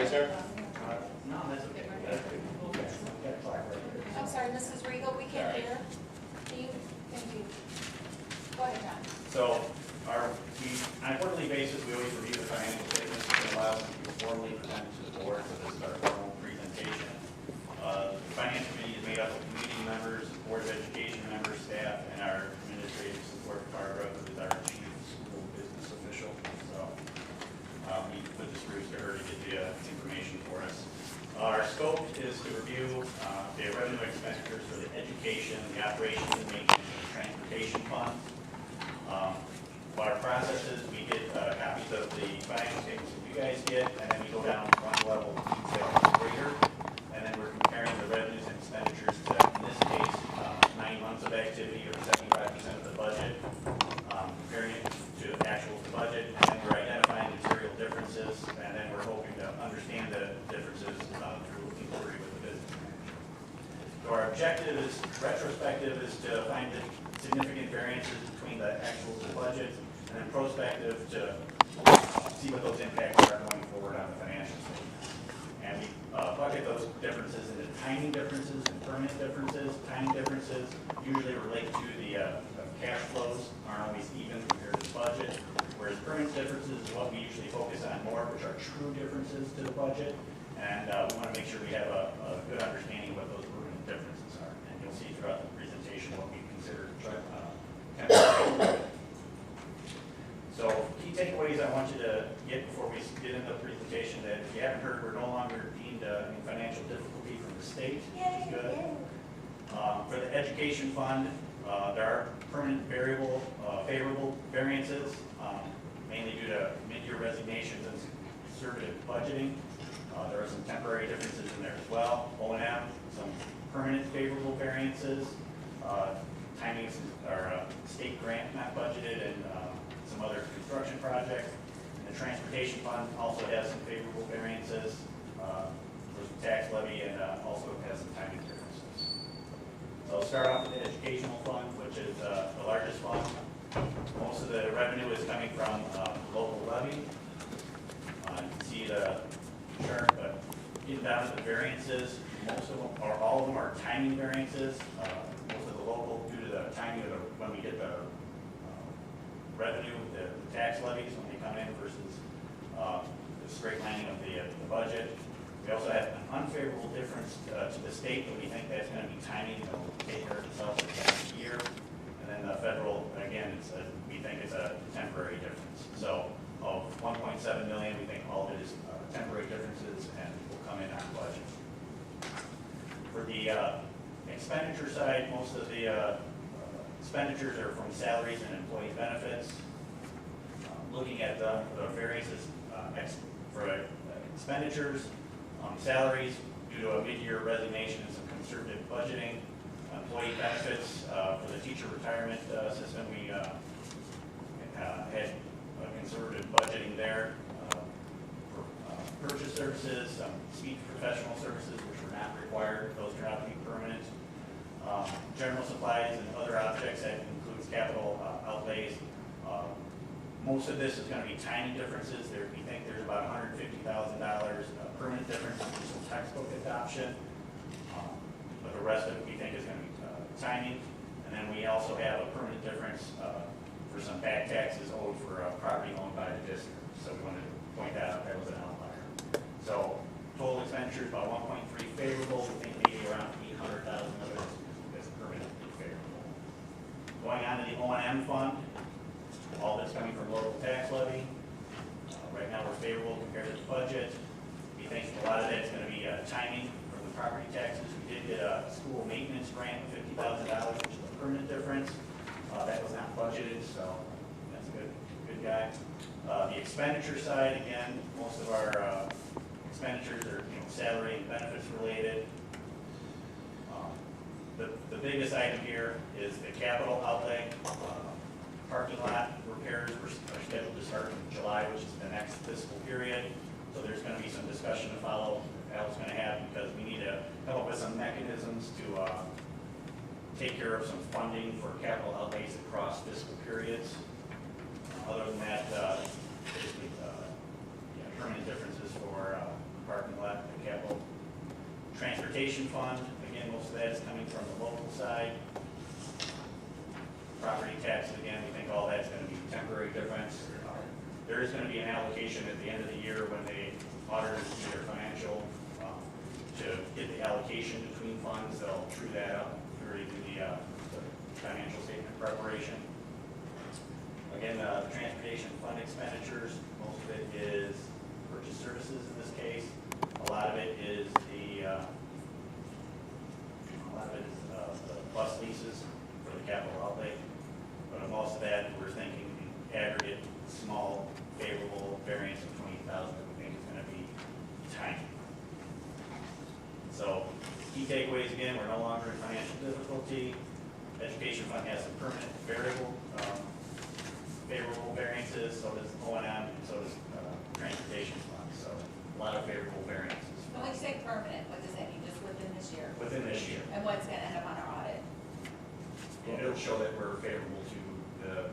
Sorry, sir. No, that's okay. I'm sorry, Mrs. Regal, we can't hear. Do you, thank you. Go ahead, John. So on a quarterly basis, we always review the financial statements and allow them to be formally presented to the board. So this is our formal presentation. The finance committee is made up of committee members, board of education members, staff, and our administrative support, Barbara, who is our chief school business official. So we put this through to her to get the information for us. Our scope is to review the revenue expenditures for the education, the operations and maintenance, and transportation fund. Our process is we get copies of the financial statements that you guys get, and then we go down one level to greater, and then we're comparing the revenues and expenditures to, in this case, 9 months of activity or 75% of the budget, comparing it to actual budget, and then we're identifying material differences, and then we're hoping to understand the differences through inquiry with the business manager. So our objective is, retrospective, is to find the significant variances between the actual budget, and then prospective to see what those impacts are going forward on the financial statements. And we bucket those differences into timing differences and permanent differences. Timing differences usually relate to the cash flows aren't always even compared to the budget, whereas permanent differences is what we usually focus on more, which are true differences to the budget. And we want to make sure we have a good understanding of what those permanent differences are. And you'll see throughout the presentation what we consider So key takeaways I want you to get before we get into the presentation, that if you haven't heard, we're no longer deemed in financial difficulty from the state, which is good. For the education fund, there are permanent variable favorable variances, mainly due to mid-year resignations and conservative budgeting. There are some temporary differences in there as well. O&M, some permanent favorable variances. Timings are state grant not budgeted, and some other construction projects. And the transportation fund also has some favorable variances. There's some tax levy, and also has some timing differences. So I'll start off with the educational fund, which is the largest fund. Most of the revenue is coming from local levy. You can see the chart, but getting down to the variances, most of them, or all of them, are timing variances. Most of the local, due to the timing of when we get the revenue, the tax levies when they come in versus the straight lining of the budget. We also have an unfavorable difference to the state, but we think that's going to be timing that will take care of itself in the next year. And then the federal, again, we think it's a temporary difference. So of 1.7 million, we think all of it is temporary differences and will come in on budget. For the expenditure side, most of the expenditures are from salaries and employee benefits. Looking at the variances for expenditures, salaries due to a mid-year resignation and some conservative budgeting. Employee benefits for the teacher retirement system, we had conservative budgeting there. For purchase services, some speech professional services which were not required, those turn out to be permanent. General supplies and other objects, that includes capital outlays. Most of this is going to be timing differences. We think there's about $150,000 permanent difference in some textbook adoption, but the rest of it we think is going to be timing. And then we also have a permanent difference for some back taxes owed for property owned by the district. So we wanted to point that out. That was an outlier. So total expenditures about 1.3 favorable. We think maybe around 800,000 of it is permanently favorable. Going on to the O&M fund, all that's coming from local tax levy. Right now we're favorable compared to the budget. We think a lot of that is going to be timing from the property taxes. We did get a school maintenance grant of $50,000, which is a permanent difference. That was not budgeted, so that's a good guy. The expenditure side, again, most of our expenditures are salary and benefits related. The biggest item here is the capital outlay. Parking lot repairs are scheduled to start in July, which is the next fiscal period. So there's going to be some discussion to follow that Al's going to have, because we need to come up with some mechanisms to take care of some funding for capital outlays across fiscal periods. Other than that, basically permanent differences for transportation fund, again, most of that is coming from the local side. Property taxes, again, we think all that's gonna be temporary difference. There is gonna be an allocation at the end of the year when they auditors do their financial, to get the allocation between funds, they'll true that up, or do the financial statement preparation. Again, the transportation fund expenditures, most of it is purchase services in this case. A lot of it is the bus leases for the capital outlay. But most of that, we're thinking aggregate, small, favorable variance of 20,000 that we think is going to be tiny. So, key takeaways again, we're no longer in financial difficulty. Education fund has some permanent variable, favorable variances, so does O&M, and so does transportation fund. So, a lot of favorable variances. When we say permanent, what does that mean, just within this year? Within this year. And what's gonna end up on our audit? It'll show that we're favorable to the,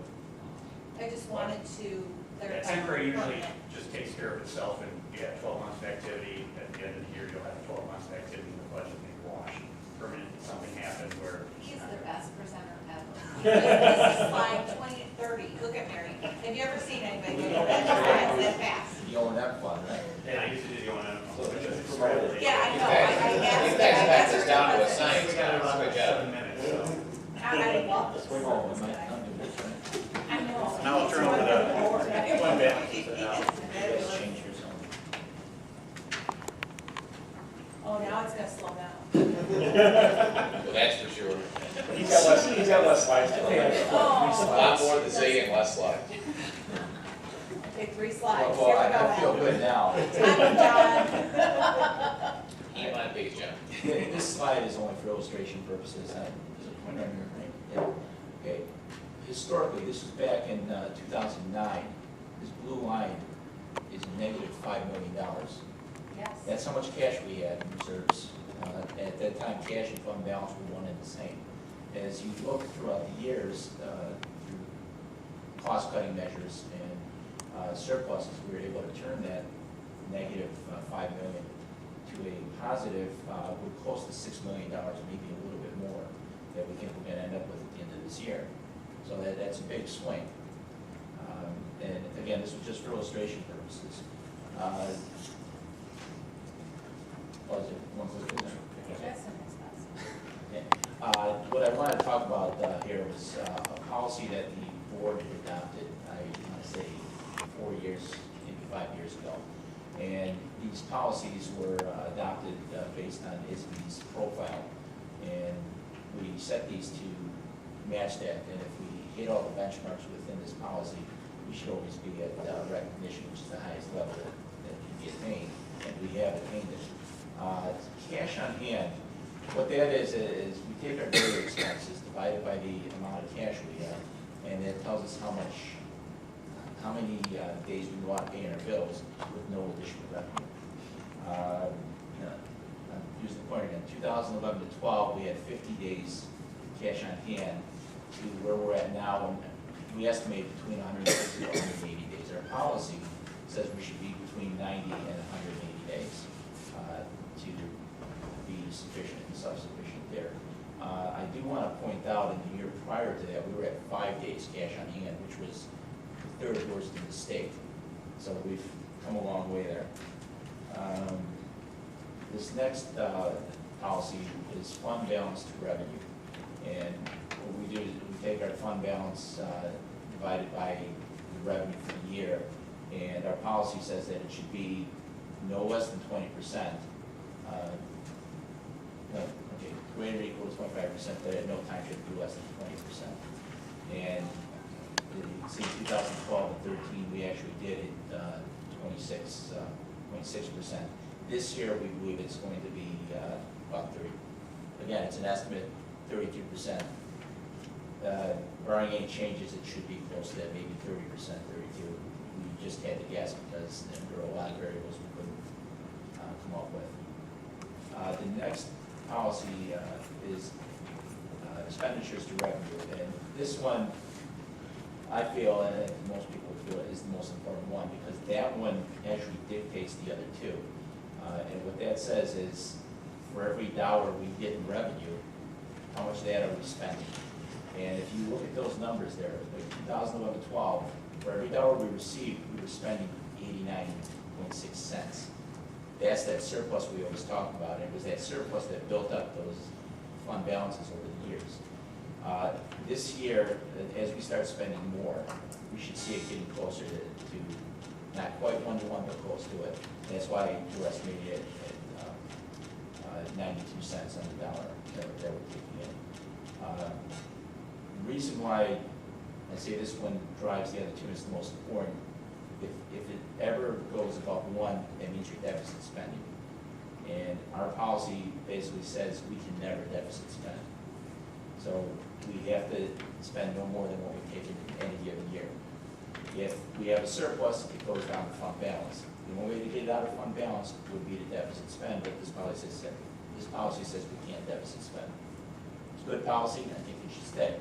I just wanted to that clarify. temporary usually Permanent. just takes care of itself, and you have 12 months of activity. At the end of the year, you'll have 12 months of activity in the budget and wash. Permanent, something happens where. He's the best presenter ever. This is slide 20 and 30. Look at Mary. Have you ever seen anybody do that that fast? The O&M fund, right? Yeah, I used to do the O&M. Yeah, I know. You guys got this down to a We science. got about Good job. 7 minutes, so. I love this. Oh, we might not do this, right? I know. Now I'll turn over the fund balance. You guys change your zone. Oh, now it's gonna slow down. Well, that's for sure. He's got less slides. A Oh. lot more to say and less slide. Okay, 3 slides. Well, Here we I feel go. good now. I'm done. He might be, John. This slide is only for illustration purposes. There's a pointer on here, right? Yeah. Okay. Historically, this is back in 2009. This blue line is negative $5 million. Yes. That's how much cash we had in reserves. At that time, cash and fund balance were one and the same. As you look throughout the years, through cost-cutting measures and surpluses, we were able to turn that negative $5 million to a positive, with close to $6 million, maybe a little bit more, that we think we're going to end up with at the end of this year. So that's a big swing. And again, this was just for illustration purposes. Was it one quick thing? That's an expense. Okay. What I wanted to talk about here was a policy that the board had adopted, I want to say 4 years, maybe 5 years ago. And these policies were adopted based on ISB's profile. And we set these to match that. And if we hit all the benchmarks within this policy, we should always be at recognition, which is the highest level that can be attained. And we have attained it. Cash on hand, what that is we take our daily expenses divided by the amount of cash we have, and it tells us how many days we go out paying our bills with no additional revenue. I'm using the point again. 2011 to 12, we had 50 days cash on hand to where we're at now, and we estimate between 160 to 180 days. Our policy says we should be between 90 and 180 days to be sufficient and self-sufficient there. I do want to point out in the year prior to that, we were at 5 days cash on hand, which was the third worst in the state. So we've come a long way there. This next policy is fund balance to revenue. And what we do is we take our fund balance divided by the revenue for the year, and our policy says that it should be no less than 20%. Greater or equal to 25%, but at no time should it be less than 20%. And you can see 2012 and 13, we actually did it 26%. This year, we believe it's going to be about 30. Again, it's an estimate, 32%. Barring any changes, it should be close to that, maybe 30%, 32%. We just had to guess because there are a lot of variables we couldn't come up with. The next policy is expenditures to revenue. And this one, I feel, and I think most people feel, is the most important one because that one actually dictates the other two. And what that says is for every dollar we get in revenue, how much of that are we spending? And if you look at those numbers there, like 2011-12, for every dollar we received, we were spending 89.6 cents. That's that surplus we always talk about, and it was that surplus that built up those fund balances over the years. This year, as we start spending more, we should see it getting closer to not quite 1-to-1, but close to it. And that's why we're estimating it at 92 cents on the dollar that we're taking in. The reason why I say this one drives the other two is the most important. If it ever goes above 1, it means you're deficit spending. And our policy basically says we can never deficit spend. So we have to spend no more than what we take in any given year. If we have a surplus, it goes down to fund balance. The only way to get it out of fund balance would be to deficit spend, but this policy says we can't deficit spend. It's good policy, and I think it should stay.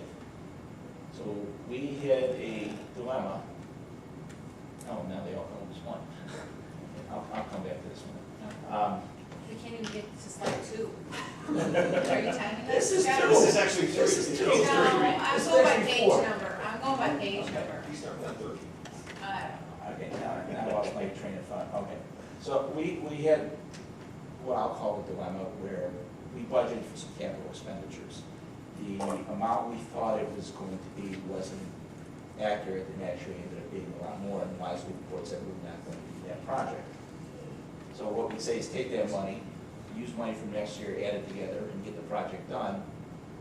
So we had a dilemma. Oh, now they all come as one. I'll come back to this one. We can't even get to slide 2. Are you timing this? This is Scott? two. This is actually three. This is two. No, I'm This is going by actually page 4. number. I'm going by page Okay. number. You start with 30. Okay, now I lost my train of thought, okay. So we had what I'll call a dilemma where we budgeted for some capital expenditures. The amount we thought it was going to be wasn't accurate, and actually ended up being a lot more, and wisely the board said we're not going to do that project. So what we say is take that money, use money from next year, add it together, and get the project done,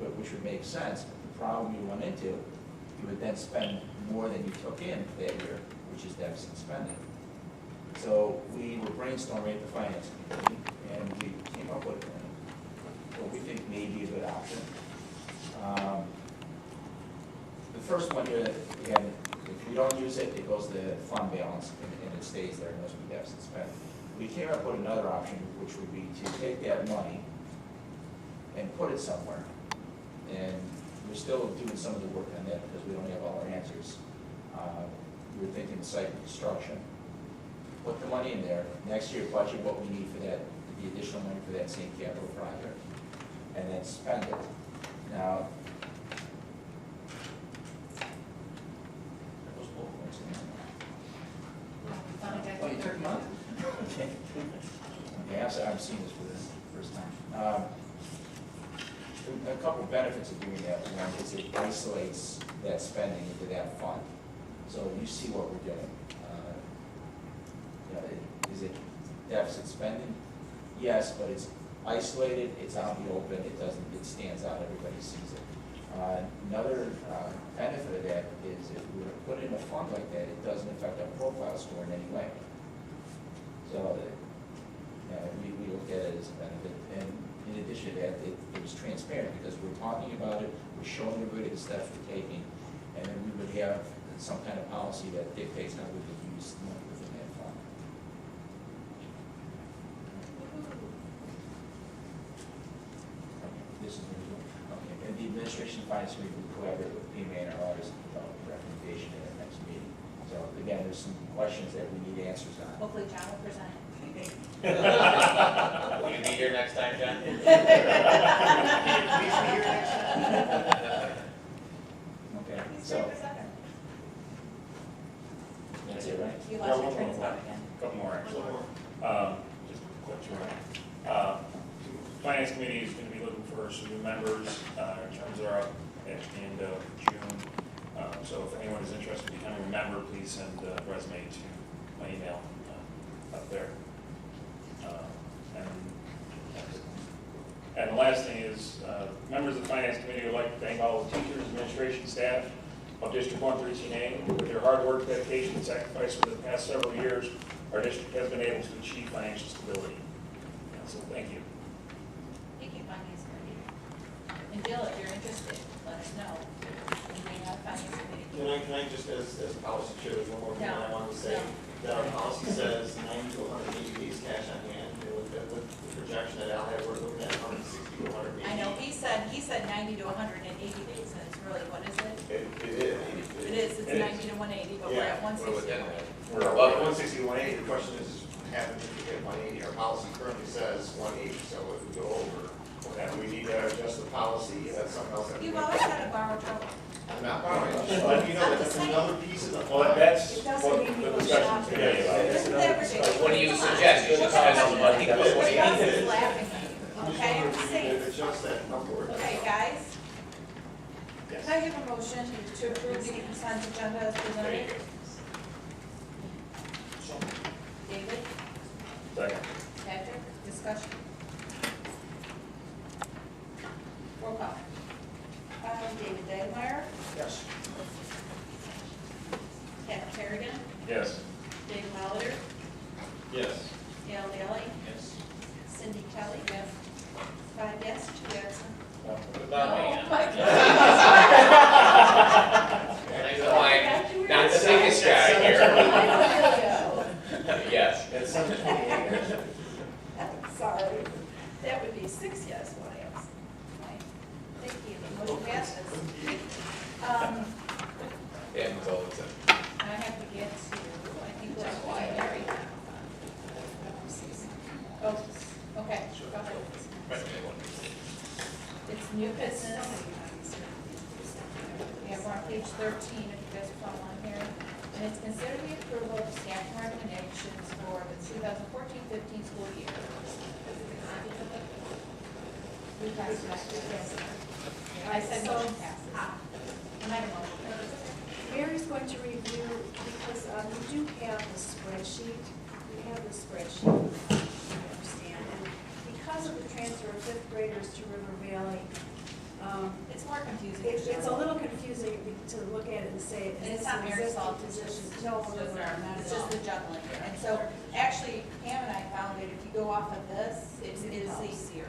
which would make sense. But the problem you run into, you would then spend more than you took in that year, which is deficit spending. So we were brainstorming at the finance committee, and we came up with what we think may be a good option. The first one here, again, if we don't use it, it goes to fund balance, and it stays there unless we deficit spend. We came up with another option, which would be to take that money and put it somewhere. And we're still doing some of the work on that because we don't have all our answers. We were thinking site construction. Put the money in there. Next year, budget what we need for that, the additional money for that same capital project, and then spend it. Now, those bullet points in there. Oh, you took them out? Okay. Okay, I'm seeing this for the first time. A couple of benefits of doing that. One is it isolates that spending into that fund. So you see what we're doing. Is it deficit spending? Yes, but it's isolated, it's out in the open, it stands out, everybody sees it. Another benefit of that is if we were to put it in a fund like that, it doesn't affect our profile score in any way. So we look at it as a benefit. And in addition to that, it was transparent because we're talking about it, we're showing everybody the steps we're taking, and then we would have some kind of policy that dictates how we would use the money within that fund. This is okay. And the administration finance committee will collaborate with PMA and our auditors to develop a recommendation at our next meeting. So again, there's some questions that we need answers on. Hopefully John will present it. Will you be here next time, John? Please be here next time. Okay, He's so ready for second. that's it, right? You Yeah, lost your one train of more. thought again. Couple more, actually. Just a quick one. Finance committee is going to be looking for some new members. Terms are up at the end of June. So if anyone is interested in becoming a member, please send a resume to my email up there. And the last thing is, members of the finance committee would like to thank all the teachers, administration, staff of District 113A. With their hard work, dedication, and sacrifice over the past several years, our district has been able to achieve financial stability. So thank you. Thank you, finance committee. And Bill, if you're interested, let us know. We may have finance committee. Can I just, as a policy chair, there's one more thing No, I wanted to say. no. That our policy says 90 to 180 days cash on hand, and with the projection that Al had, we're looking at 160 to 180. I know, he said 90 to 180 days, and it's really, what is it? It is. It is, it's It is. 90 to 180, but we're Yeah, at We're 160. within that. We're above 160 to 180. The question is, happen if you hit 180. Our policy currently says 180, so if we go over, then we need to adjust the policy, that's something else that we. You've always had a borrow trouble. I'm not borrowing, just letting you know that that's another piece of the. Well, that's It doesn't what mean you the go discussion's shopping. gonna be about. This is everything. What do you suggest? You should spend all the money before you Russ need is it. laughing at you, okay, I'm just saying. Adjust that upward. Okay, guys, Yes. can I have a motion to approve the consent agenda as presented? David, Second. Patrick, discussion. Roll call. David Dagmeyer, Yes. Pat Kerrigan, Yes. Dave Molitor, Yes. Al Daly, Yes. Cindy Kelly, yes. 5 yes, 2 absent. What about me? Oh, my Like, not the biggest guy here. Yes. At 7:28. Sorry. That would be 6 yes, 1 absent. Right. Thank you, the motion passes. Yeah, it's all the time. I have to get to, I think we're quite married. Oh, okay, go ahead. It's new business. We have on page 13, if you guys are following here. And it's considered the approval of staff recommendations for the 2014-15 school year. We passed it. I said motion passes. I made a motion. Mary's going to review, because we do have the spreadsheet, you understand, and because of the transfer of 5th graders to River Valley, It's more confusing. it's a little confusing to look at it and say. And it's not Mary's fault, it's just, No, it's just the juggling. And so, actually, Pam and I found it, if you go off of this, it is easier.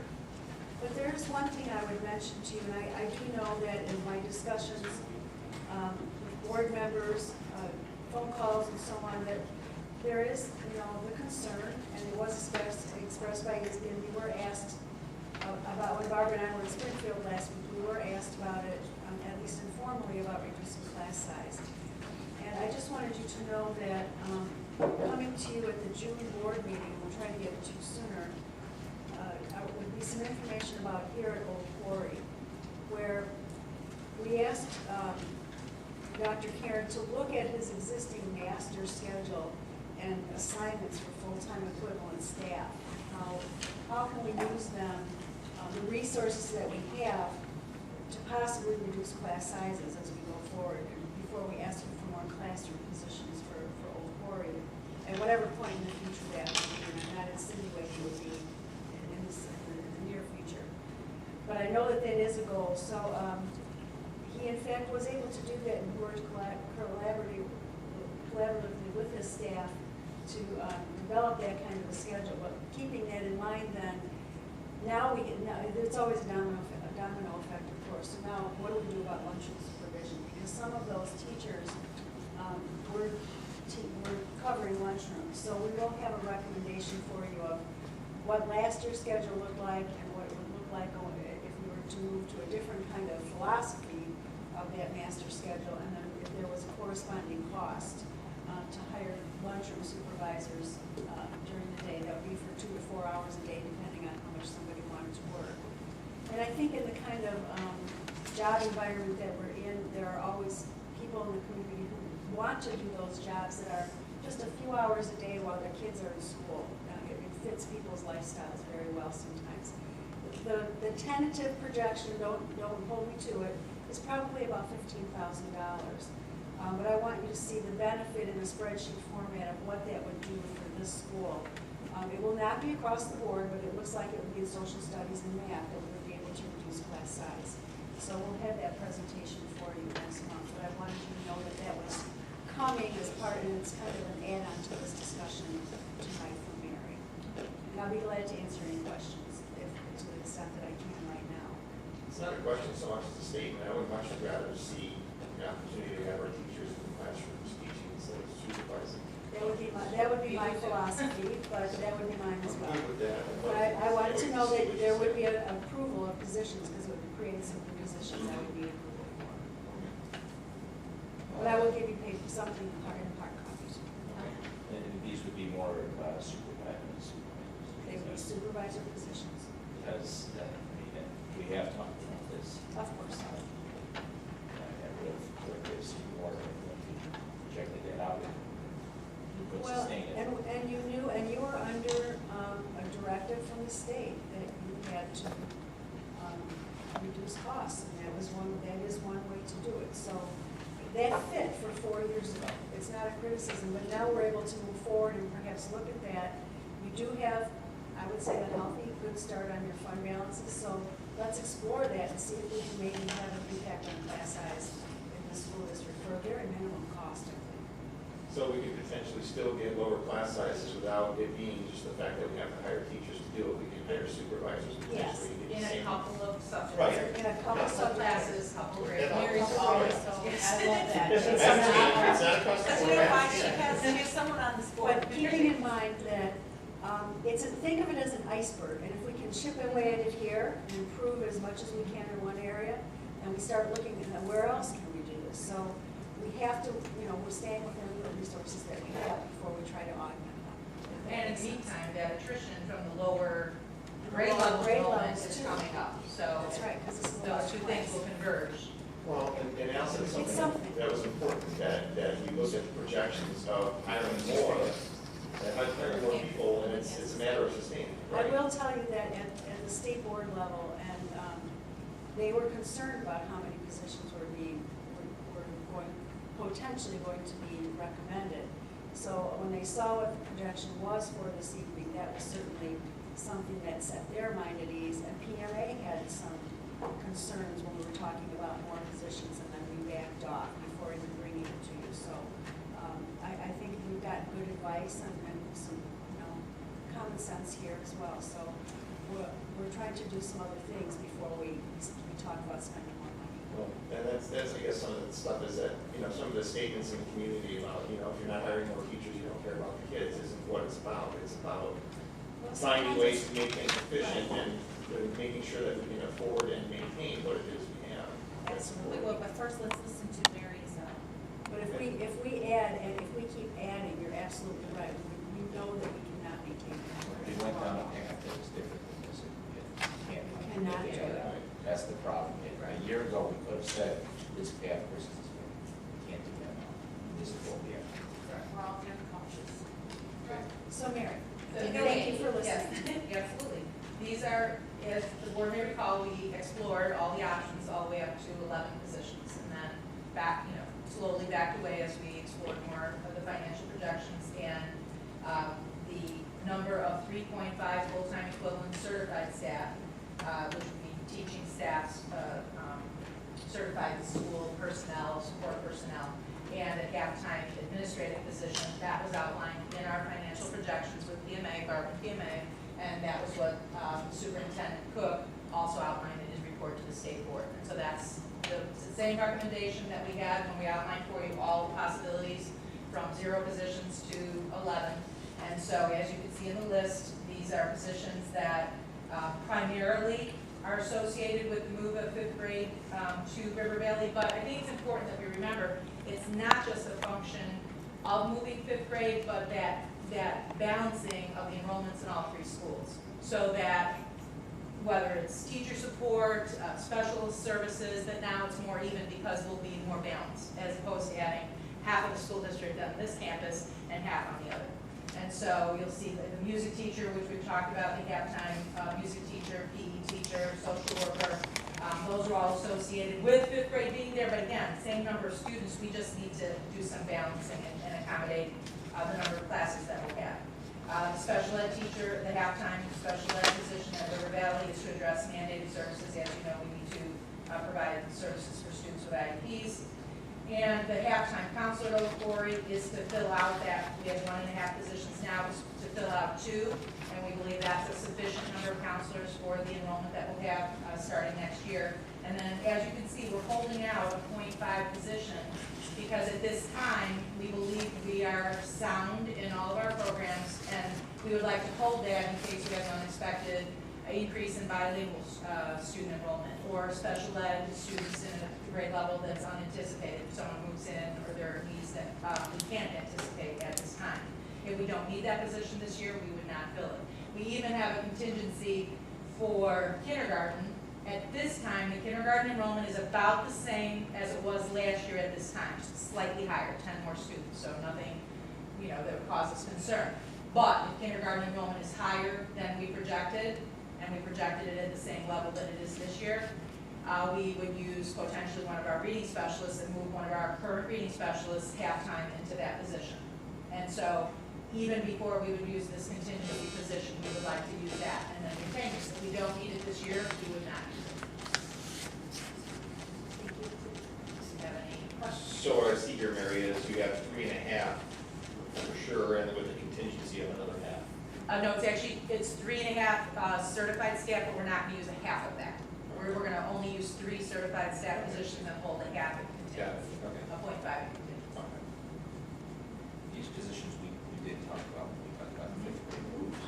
But there's one thing I would mention to you, and I do know that in my discussions with board members, phone calls and so on, that there is, the concern, and it was expressed by us, and we were asked about, when Barbara and I were in Springfield last week, we were asked about it, at least informally, about reducing class size. And I just wanted you to know that coming to you at the June board meeting, we'll try to get it to you sooner, would be some information about here at Old Quarry, where we asked Dr. Karen to look at his existing master schedule and assignments for full-time equivalent staff. How can we use them, the resources that we have, to possibly reduce class sizes as we go forward, and before we ask him for more classroom positions for Old Quarry, at whatever point in the future that would be. And I'm not insinuating it would be in the near future. But I know that is a goal, so he in fact was able to do that and worked collaboratively with his staff to develop that kind of a schedule. But keeping that in mind, then, now it's always a domino effect, of course. So now, what do we do about lunchroom supervision? Because some of those teachers were covering lunchrooms. So we will have a recommendation for you of what last year's schedule looked like and what it would look like if we were to move to a different kind of philosophy of that master schedule, and then if there was a corresponding cost to hire lunchroom supervisors during the day. That would be for 2 to 4 hours a day, depending on how much somebody wanted to work. And I think in the kind of job environment that we're in, there are always people in the community who want to do those jobs that are just a few hours a day while their kids are in school. It fits people's lifestyles very well sometimes. The tentative projection, don't hold me to it, is probably about $15,000. But I want you to see the benefit in a spreadsheet format of what that would do for this school. It will not be across the board, but it looks like it would be in social studies and math that we would be able to reduce class size. So we'll have that presentation for you next month. But I wanted you to know that was coming as part, and it's kind of an add-on to this discussion tonight from Mary. And I'll be glad to answer any questions to the extent that I can right now. It's not a question so much as a statement. I would much rather see the opportunity to have our teachers in the classrooms teaching instead of supervising. That would be my philosophy, but that would be mine as well. I'm good with that. But I wanted to know that there would be an approval of positions, because it would create some positions that would be approval for. But I will give you something in hard copies. And these would be more supervisors. They would be supervisor positions, Because, I mean, we have talked about this. of course. I would have seen more when we projected that out. We could Well, sustain it. and you were under a directive from the state that you had to reduce costs, and that is one way to do it. So that fit for 4 years ago. It's not a criticism, but now we're able to move forward and perhaps look at that. You do have, I would say, a healthy, good start on your fund balances, so let's explore that and see if we can maybe have an impact on class size in the school district for a very minimum cost, I think. So we could potentially still get lower class sizes without it being just the fact that we have to hire teachers to do it. We can hire supervisors Yes, potentially. In a couple of subjects. Right. In a couple Couple subclasses. classes, couple grades. Yeah. Mary's always so, I love that. It's not across the Because board. you know why, she has someone on the sport. But keeping in mind that think of it as an iceberg, and if we can chip away at it here and improve as much as we can in one area, and we start looking at where else can we do this? So we have to, we're staying within the resources that we have before we try to augment them. And in the meantime, that attrition from the lower grade Lower level grade enrollment levels is too. coming up. So That's right, because this is a those large two things class. will converge. Well, and Al said It's something something. that was important, that we looked at the projections of hiring more, that hiring more people, and it's a matter of sustaining, I right? will tell you that at the state board level, and they were concerned about how many positions were potentially going to be recommended. So when they saw what the projection was for this evening, that was certainly something that set their mind at ease. And PMA had some concerns when we were talking about more positions, and then we backed off before even bringing it to you. So I think we've got good advice and some common sense here as well. So we're trying to do some other things before we talk about spending more money. Well, and that's, I guess, some of the stuff is that, some of the statements in the community about, if you're not hiring more teachers, you don't care about the kids, isn't what it's about. It's about Well, finding sometimes ways to make things efficient and making sure that we can afford and maintain what it is we have. That's Absolutely. Well, but first, let's listen to Mary's. But if we add, and if we keep adding, you're absolutely right. We know that we cannot maintain that. We went down a path that was different than this. It Cannot do yeah, it. That's the problem. A year ago, we could have said, this path versus this path. We can't do that now. This is what we have. We're all very cautious. So Mary, So thank you for yes, listening. Absolutely. These are, as the board may recall, we explored all the options all the way up to 11 positions, and then slowly backed away as we explored more of the financial projections, and the number of 3.5 full-time equivalent certified staff, which would be teaching staffs, certified school personnel, support personnel, and a half-time administrative position. That was outlined in our financial projections with PMA, Barb and PMA, and that was what Superintendent Cook also outlined in his report to the state board. And so that's the same recommendation that we had when we outlined for you all the possibilities from 0 positions to 11. And so as you can see in the list, these are positions that primarily are associated with the move of 5th grade to River Valley. But I think it's important that we remember it's not just a function of moving 5th grade, but that balancing of the enrollments in all 3 schools. So that whether it's teacher support, special services, that now it's more even because we'll be more balanced as opposed to adding half of the school district on this campus and half on the other. And so you'll see the music teacher, which we've talked about, the half-time music teacher, PE teacher, social worker, those are all associated with 5th grade being there, but again, same number of students, we just need to do some balancing and accommodate the number of classes that we have. The special ed teacher, the half-time special ed position at River Valley is to address mandated services. As you know, we need to provide services for students with IEPs. And the half-time counselor Corey is to fill out that, we have 1.5 positions now, to fill out 2, and we believe that's a sufficient number of counselors for the enrollment that we'll have starting next year. And then, as you can see, we're holding out a 0.5 position because at this time, we believe we are sound in all of our programs, and we would like to hold that in case we have an unexpected increase in bilingual student enrollment or special ed students in a grade level that's unanticipated. If someone moves in or there are needs that we can't anticipate at this time. If we don't need that position this year, we would not fill it. We even have a contingency for kindergarten. At this time, the kindergarten enrollment is about the same as it was last year at this time, slightly higher, 10 more students, so nothing, that would cause us concern. But if kindergarten enrollment is higher than we projected, and we projected it at the same level that it is this year, we would use potentially one of our reading specialists and move one of our current reading specialists half-time into that position. And so even before we would use this contingency position, we would like to use that and then retain it. If we don't need it this year, we would not use it. Thank you. Do you have any questions? So I see here, Mary, is you have 3.5 for sure, and with a contingency of another half. No, it's 3.5 certified staff, but we're not gonna use a half of that. We're gonna only use 3 certified staff positions and hold a half of Got it, contingency, okay. a 0.5 contingency. Okay. These positions we did talk about when we talked about the fifth grade moves.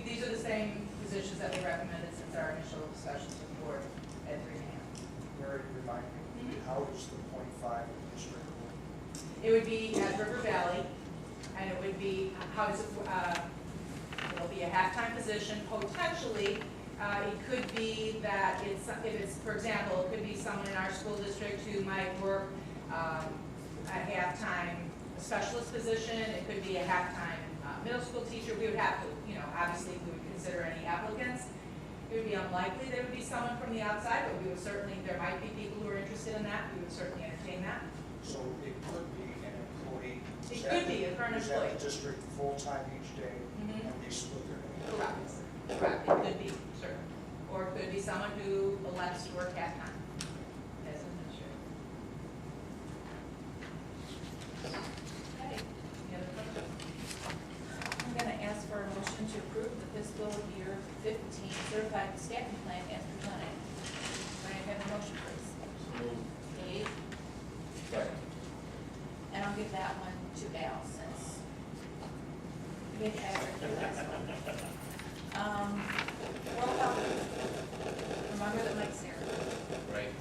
These are the same positions that we recommended since our initial discussions with the board at 3.5. Mary, remind me, how is the .5 district? It would be at River Valley, and it would be, it'll be a half-time position, potentially. It could be that for example, it could be someone in our school district who might work a half-time specialist position. It could be a half-time middle school teacher. We would have to, obviously we would consider any applicants. It would be unlikely there would be someone from the outside, but we would certainly, there might be people who are interested in that. We would certainly entertain that. So it could be an employee. It could be a current Who's employee. at the district full-time each day, Mhm. and they split their day. Correct. Correct. It could be, sure. Or it could be someone who elects to work half-time as an administrator. Okay, Any other questions? I'm gonna ask for a motion to approve the fiscal year 15 certified staffing plan as presented. Can I have a motion, please? Dave, Second. and I'll give that one to Al since we had to do this one. Roll call. Remember that Mike's there. Right?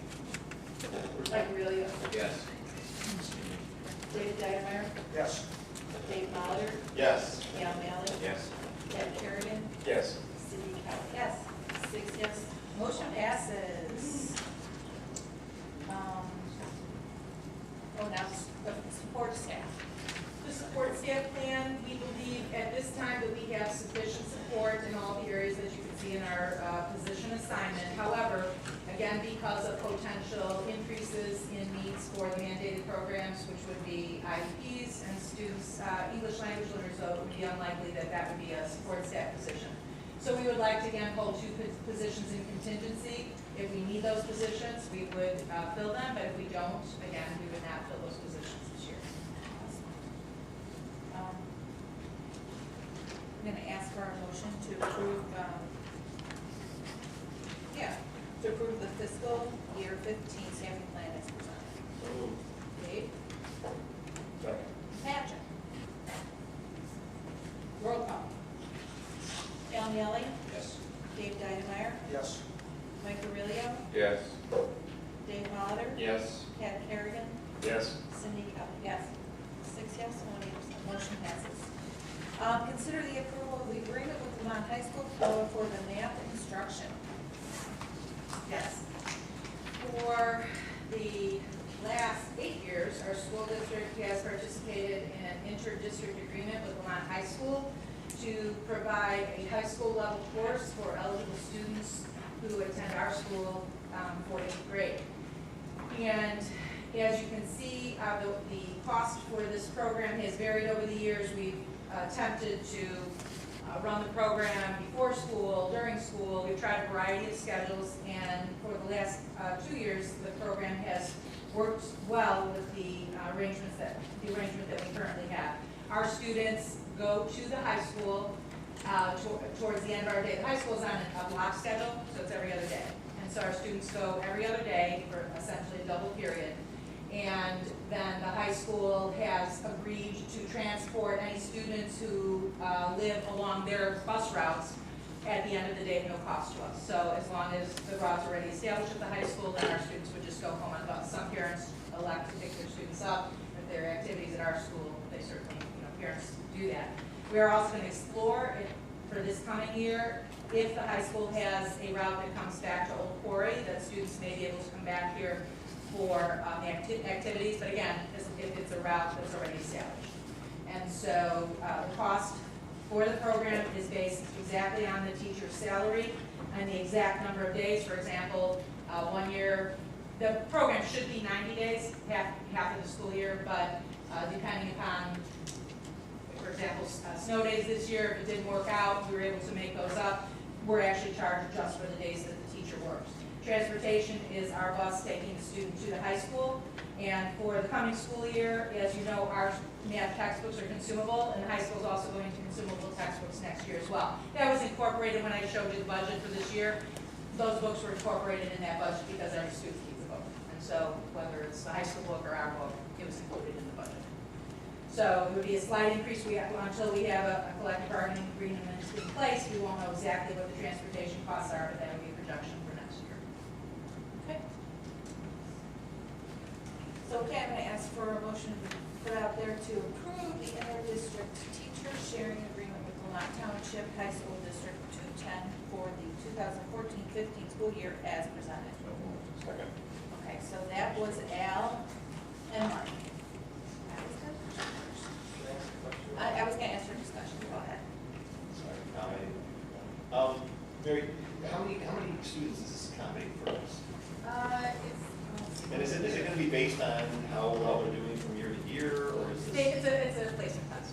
Like really? Yes. David Dyer, Yes. Dave Moller, Yes. Al Malley, Yes. Ted Kerrigan, Yes. Cindy Kelly. Yes. 6 yes. Motion passes. Now support staff. The support staff plan, we believe at this time that we have sufficient support in all the areas that you can see in our position assignment. However, again, because of potential increases in needs for the mandated programs, which would be IEPs and students, English language learners, so it would be unlikely that that would be a support staff position. So we would like to again hold 2 positions in contingency. If we need those positions, we would fill them, but if we don't, again, we would not fill those positions this year. I'm gonna ask for a motion to approve, to approve the fiscal year 15 staffing plan as presented. So moved. Dave, Second. Patrick. Roll call. Al Malley, Yes. Dave Dyer, Yes. Mike Aurelio, Yes. Dave Molitor, Yes. Pat Kerrigan, Yes. Cindy Kelly. Yes. 6 yes, 1 absent. Motion passes. Consider the approval of the agreement with Lemont High School for the math instruction. Yes. For the last 8 years, our school district has participated in an inter-district agreement with Lemont High School to provide a high school level course for eligible students who attend our school for 8th grade. And as you can see, the cost for this program has varied over the years. We've attempted to run the program before school, during school. We've tried a variety of schedules, and for the last 2 years, the program has worked well with the arrangement that we currently have. Our students go to the high school towards the end of our day. The high school is on a block schedule, so it's every other day. And so our students go every other day for essentially a double period. And then the high school has agreed to transport any students who live along their bus routes at the end of the day at no cost to us. So as long as the routes are already established at the high school, then our students would just go home on bus. Some parents elect to pick their students up if there are activities at our school. They certainly, parents do that. We are also going to explore it for this coming year, if the high school has a route that comes back to Old Quarry, that students may be able to come back here for activities, but again, if it's a route that's already established. And so the cost for the program is based exactly on the teacher's salary and the exact number of days. For example, 1 year, the program should be 90 days, half of the school year, but depending upon, for example, snow days this year, if it didn't work out, we were able to make those up. We're actually charged just for the days that the teacher works. Transportation is our bus taking the student to the high school. And for the coming school year, as you know, our math textbooks are consumable, and the high school is also going to consumable textbooks next year as well. That was incorporated when I showed you the budget for this year. Those books were incorporated in that budget because our students keep the book. And so whether it's the high school book or our book, it was included in the budget. So it would be a slight increase until we have a collective bargaining agreement in place. We won't know exactly what the transportation costs are, but that would be a projection for next year. Okay. So, okay, I'm going to ask for a motion put out there to approve the inter-district teacher sharing agreement with Lemont Township High School District 210 for the 2014-15 school year as presented. Second. Okay, so that was Al and Mark. I was going to answer discussion. Go ahead. Sorry, Mary, how many students is this accommodating for us? And is it going to be based on how well they're doing from year to year, or is this? It's a placement test.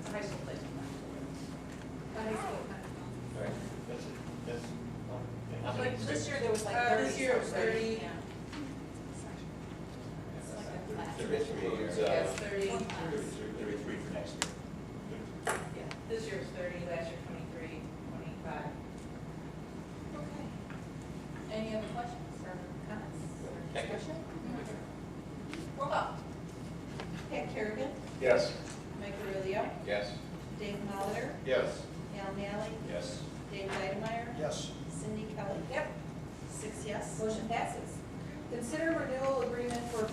It's a high school placement test. All right, that's, But this year there was like 30. This year it was 30. Yeah. Yes, 30. 33 for next year. Yeah, this year was 30, last year 23, 25. Okay. Any other questions or comments or discussion? Roll call. Pat Kerrigan, Yes. Mike Aurelio, Yes. Dave Molitor, Yes. Al Nally, Yes. Dave Weidemeyer, Yes. Cindy Kelly. Yep. 6 yes. Motion passes. Consider renewal agreement for